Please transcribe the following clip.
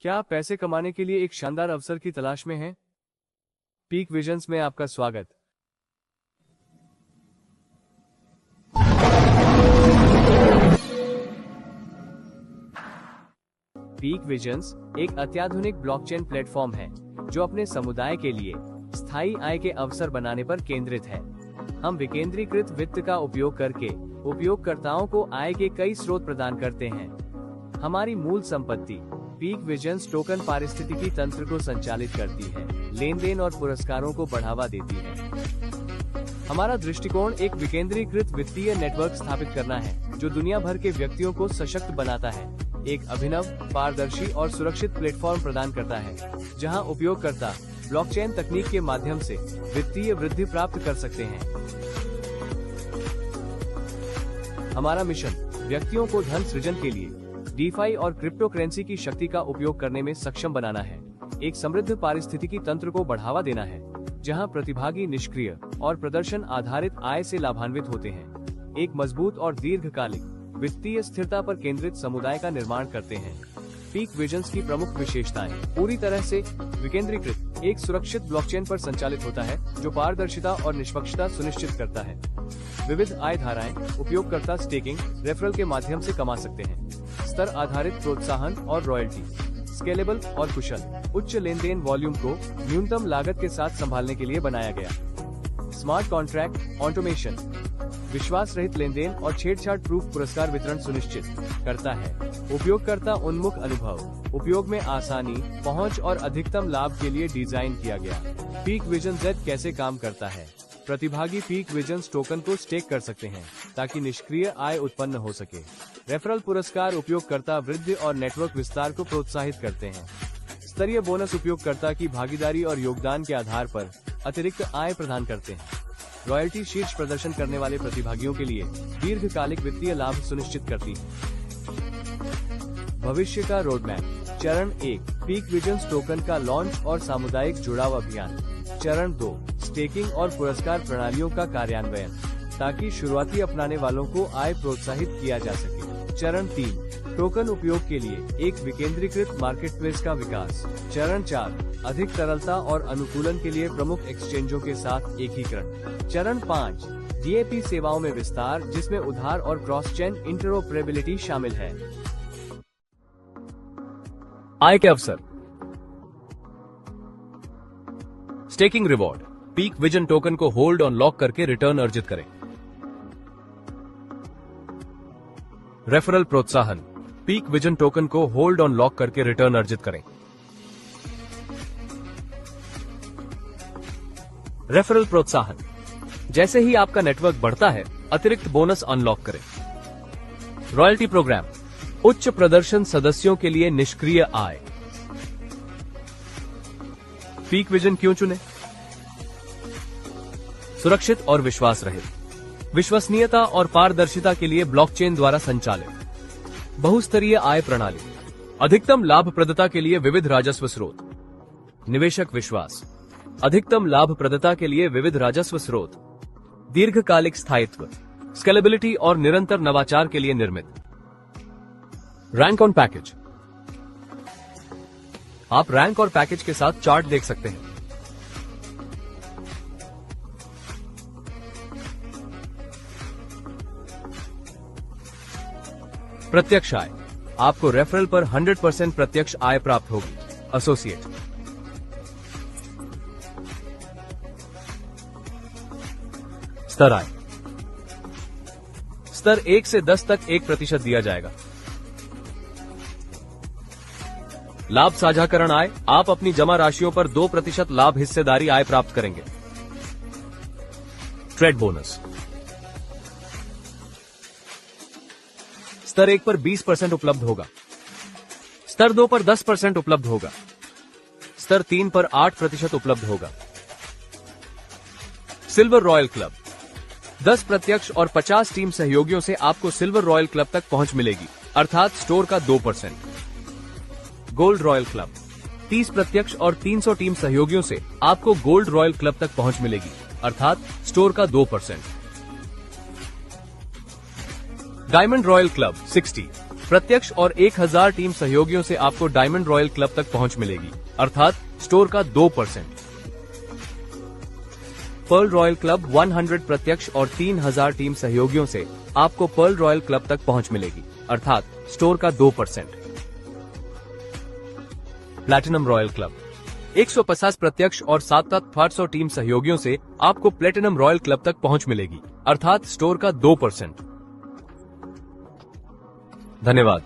क्या आप पैसे कमाने के लिए एक शानदार अवसर की तलाश में हैं? पीक विजन्स में आपका स्वागत। पीक विजन्स एक अत्याधुनिक ब्लॉकचेन प्लेटफॉर्म है जो अपने समुदाय के लिए स्थायी आय के अवसर बनाने पर केंद्रित है। हम विकेंद्रीकृत वित्त का उपयोग करके उपयोगकर्ताओं को आय के कई स्रोत प्रदान करते हैं। हमारी मूल संपत्ति पीक विजन्स टोकन पारिस्थितिकी तंत्र को संचालित करती है, लेन देन और पुरस्कारों को बढ़ावा देती है। हमारा दृष्टिकोण एक विकेंद्रीकृत वित्तीय नेटवर्क स्थापित करना है जो दुनिया भर के व्यक्तियों को सशक्त बनाता है। एक अभिनव, पारदर्शी और सुरक्षित प्लेटफॉर्म प्रदान करता है जहां उपयोगकर्ता ब्लॉकचेन तकनीक के माध्यम से वित्तीय वृद्धि प्राप्त कर सकते हैं। हमारा मिशन व्यक्तियों को धन सृजन के लिए डीफाई और क्रिप्टो करेंसी की शक्ति का उपयोग करने में सक्षम बनाना है। एक समृद्ध पारिस्थितिकी तंत्र को बढ़ावा देना है जहां प्रतिभागी निष्क्रिय और प्रदर्शन आधारित आय से लाभान्वित होते हैं। एक मजबूत और दीर्घकालिक वित्तीय स्थिरता पर केंद्रित समुदाय का निर्माण करते हैं। पीक विजन्स की प्रमुख विशेषताएं पूरी तरह से विकेंद्रीकृत, एक सुरक्षित ब्लॉकचेन पर संचालित होता है जो पारदर्शिता और निष्पक्षता सुनिश्चित करता है। विविध आय धाराएं उपयोगकर्ता स्टेकिंग, रेफरल के माध्यम से कमा सकते हैं। स्तर आधारित प्रोत्साहन और रॉयल्टी, स्केलेबल और कुशल, उच्च लेन देन वॉल्यूम को न्यूनतम लागत के साथ संभालने के लिए बनाया गया। स्मार्ट कॉन्ट्रैक्ट ऑटोमेशन विश्वास रहित लेन देन और छेड़छाड़ प्रूफ पुरस्कार वितरण सुनिश्चित करता है। उपयोगकर्ता उन्मुख अनुभव, उपयोग में आसानी, पहुंच और अधिकतम लाभ के लिए डिजाइन किया गया। पीक विजन जेड कैसे काम करता है? प्रतिभागी पीक विजन्स टोकन को स्टेक कर सकते हैं ताकि निष्क्रिय आय उत्पन्न हो सके। रेफरल पुरस्कार उपयोगकर्ता वृद्धि और नेटवर्क विस्तार को प्रोत्साहित करते हैं। स्तरीय बोनस उपयोगकर्ता की भागीदारी और योगदान के आधार पर अतिरिक्त आय प्रदान करते हैं। रॉयल्टी शीर्ष प्रदर्शन करने वाले प्रतिभागियों के लिए दीर्घकालिक वित्तीय लाभ सुनिश्चित करती है। भविष्य का रोडमैप। चरण 1 पीक विजन्स टोकन का लॉन्च और सामुदायिक जुड़ाव अभियान। चरण 2 स्टेकिंग और पुरस्कार प्रणालियों का कार्यान्वयन ताकि शुरुआती अपनाने वालों को आय प्रोत्साहित किया जा सके। चरण 3 टोकन उपयोग के लिए एक विकेंद्रीकृत मार्केटप्लेस का विकास। चरण 4 अधिक तरलता और अनुकूलन के लिए प्रमुख एक्सचेंजों के साथ एकीकरण। चरण 5 डीएपी सेवाओं में विस्तार जिसमें उधार और क्रॉस चेन इंटरऑपरेबिलिटी शामिल है। आय के अवसर। Staking reward, peak vision token को होल्ड और लॉक करके रिटर्न अर्जित करें। रेफरल प्रोत्साहन, पीक विजन टोकन को होल्ड ऑन लॉक करके रिटर्न अर्जित करें। रेफरल प्रोत्साहन, जैसे ही आपका नेटवर्क बढ़ता है अतिरिक्त बोनस अनलॉक करें। रॉयल्टी प्रोग्राम, उच्च प्रदर्शन सदस्यों के लिए निष्क्रिय आय। पीक विजन क्यों चुने? सुरक्षित और विश्वास रहित, विश्वसनीयता और पारदर्शिता के लिए ब्लॉकचेन द्वारा संचालित, बहुस्तरीय आय प्रणाली, अधिकतम लाभप्रदता के लिए विविध राजस्व स्रोत, निवेशक विश्वास, अधिकतम लाभप्रदता के लिए विविध राजस्व स्रोत, दीर्घकालिक स्थायित्व, स्केलेबिलिटी और निरंतर नवाचार के लिए निर्मित। Rank on package. आप रैंक और पैकेज के साथ चार्ट देख सकते हैं। प्रत्यक्ष आय, आपको रेफरल पर 100% प्रत्यक्ष आय प्राप्त होगी। एसोसिएट। स्तर आय, स्तर 1 से 10 तक 1% दिया जाएगा। लाभ साझाकरण आय, आप अपनी जमा राशियों पर 2% लाभ हिस्सेदारी आय प्राप्त करेंगे। ट्रेड बोनस, स्तर 1 पर 20% उपलब्ध होगा, स्तर 2 पर 10% उपलब्ध होगा, स्तर 3 पर 8% उपलब्ध होगा। सिल्वर रॉयल क्लब, 10 प्रत्यक्ष और 50 टीम सहयोगियों से आपको सिल्वर रॉयल क्लब तक पहुंच मिलेगी, अर्थात स्टोर का 2%। गोल्ड रॉयल क्लब, 30 प्रत्यक्ष और 300 टीम सहयोगियों से आपको गोल्ड रॉयल क्लब तक पहुंच मिलेगी, अर्थात स्टोर का 2%। डायमंड रॉयल क्लब 60, प्रत्यक्ष और 1000 टीम सहयोगियों से आपको डायमंड रॉयल क्लब तक पहुंच मिलेगी, अर्थात स्टोर का 2%। पर्ल रॉयल क्लब 100 प्रत्यक्ष और 3000 टीम सहयोगियों से आपको पर्ल रॉयल क्लब तक पहुंच मिलेगी, अर्थात स्टोर का 2%। प्लैटिनम रॉयल क्लब 150 प्रत्यक्ष और 7,800 टीम सहयोगियों से आपको प्लेटिनम रॉयल क्लब तक पहुंच मिलेगी, अर्थात स्टोर का 2%। धन्यवाद।